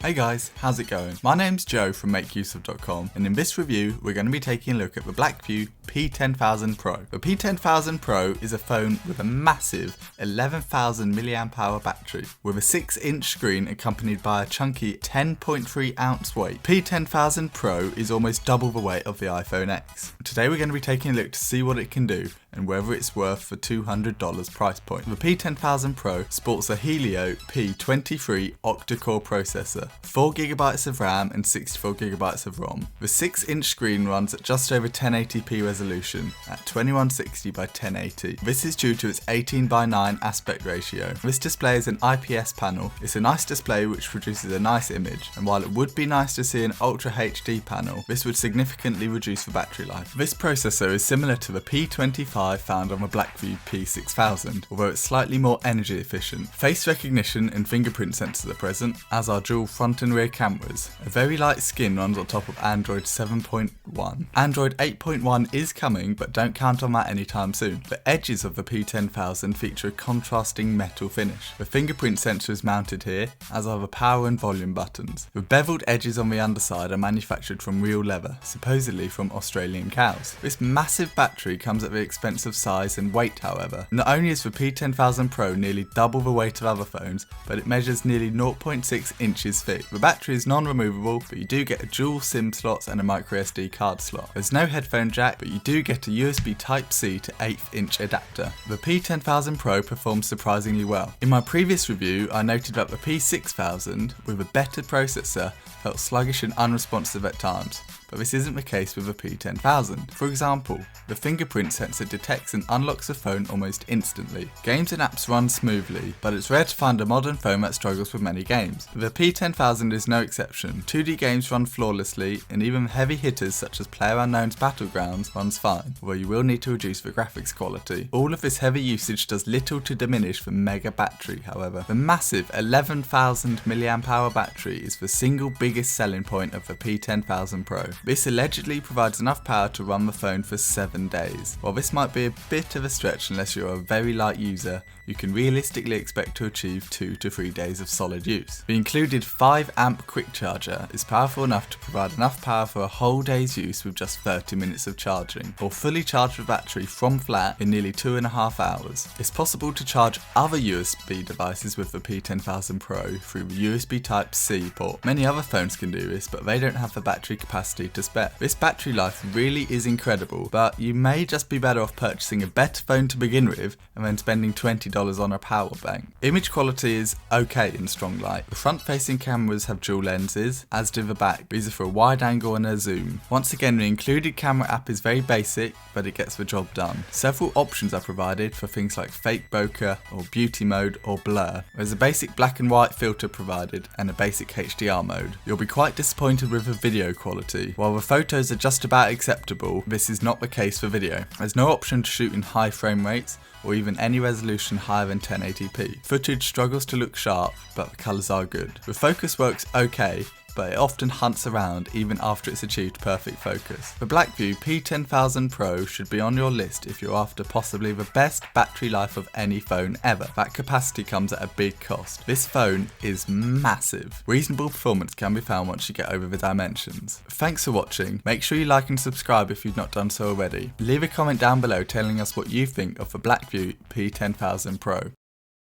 Hey guys, how's it going? My name's Joe from MakeUseOf.com, and in this review we're going to be taking a look at the Blackview P10000 Pro. The P10000 Pro is a phone with a massive 11,000 mAh battery with a 6-inch screen accompanied by a chunky 10.3 ounce weight. P10000 Pro is almost double the weight of the iPhone X. Today we're going to be taking a look to see what it can do and whether it's worth the $200 price point. The P10000 Pro sports a Helio P23 octa-core processor, 4GB of RAM and 64GB of ROM. The 6-inch screen runs at just over 1080p resolution at 2160 by 1080. This is due to its 18:9 aspect ratio. This display is an IPS panel. It's a nice display which produces a nice image, and while it would be nice to see an Ultra HD panel, this would significantly reduce the battery life. This processor is similar to the P25 found on the Blackview P6000, although it's slightly more energy efficient. Face recognition and fingerprint sensors are present, as are dual front and rear cameras. A very light skin runs on top of Android 7.1. Android 8.1 is coming, but don't count on that anytime soon. The edges of the P10000 feature a contrasting metal finish. The fingerprint sensor is mounted here, as are the power and volume buttons. The beveled edges on the underside are manufactured from real leather, supposedly from Australian cows. This massive battery comes at the expense of size and weight, however. Not only is the P10000 Pro nearly double the weight of other phones, but it measures nearly 0.6 inches thick. The battery is non-removable, but you do get a dual SIM slots and a microSD card slot. There's no headphone jack, but you do get a USB Type-C to 1/8 inch adapter. The P10000 Pro performs surprisingly well. In my previous review, I noted that the P6000, with a better processor, felt sluggish and unresponsive at times, but this isn't the case with the P10000. For example, the fingerprint sensor detects and unlocks the phone almost instantly. Games and apps run smoothly, but it's rare to find a modern phone that struggles with many games. The P10000 is no exception. 2D games run flawlessly, and even heavy hitters such as PlayerUnknown's Battlegrounds runs fine, although you will need to reduce the graphics quality. All of this heavy usage does little to diminish the mega battery, however. The massive 11,000 mAh battery is the single biggest selling point of the P10000 Pro. This allegedly provides enough power to run the phone for 7 days. While this might be a bit of a stretch unless you're a very light user, you can realistically expect to achieve 2 to 3 days of solid use. The included 5 amp quick charger is powerful enough to provide enough power for a whole day's use with just 30 minutes of charging, or fully charge the battery from flat in nearly 2.5 hours. It's possible to charge other USB devices with the P10000 Pro through the USB Type-C port. Many other phones can do this, but they don't have the battery capacity to spare. This battery life really is incredible, but you may just be better off purchasing a better phone to begin with and then spending $20 on a power bank. Image quality is okay in strong light. The front facing cameras have dual lenses, as do the back. These are for a wide angle and a zoom. Once again, the included camera app is very basic, but it gets the job done. Several options are provided for things like fake bokeh or beauty mode or blur. There's a basic black and white filter provided and a basic HDR mode. You'll be quite disappointed with the video quality. While the photos are just about acceptable, this is not the case for video. There's no option to shoot in high frame rates or even any resolution higher than 1080p. Footage struggles to look sharp, but the colours are good. The focus works okay, but it often hunts around even after it's achieved perfect focus. The Blackview P10000 Pro should be on your list if you're after possibly the best battery life of any phone ever. That capacity comes at a big cost. This phone is massive. Reasonable performance can be found once you get over the dimensions. Thanks for watching. Make sure you like and subscribe if you've not done so already. Leave a comment down below telling us what you think of the Blackview P10000 Pro.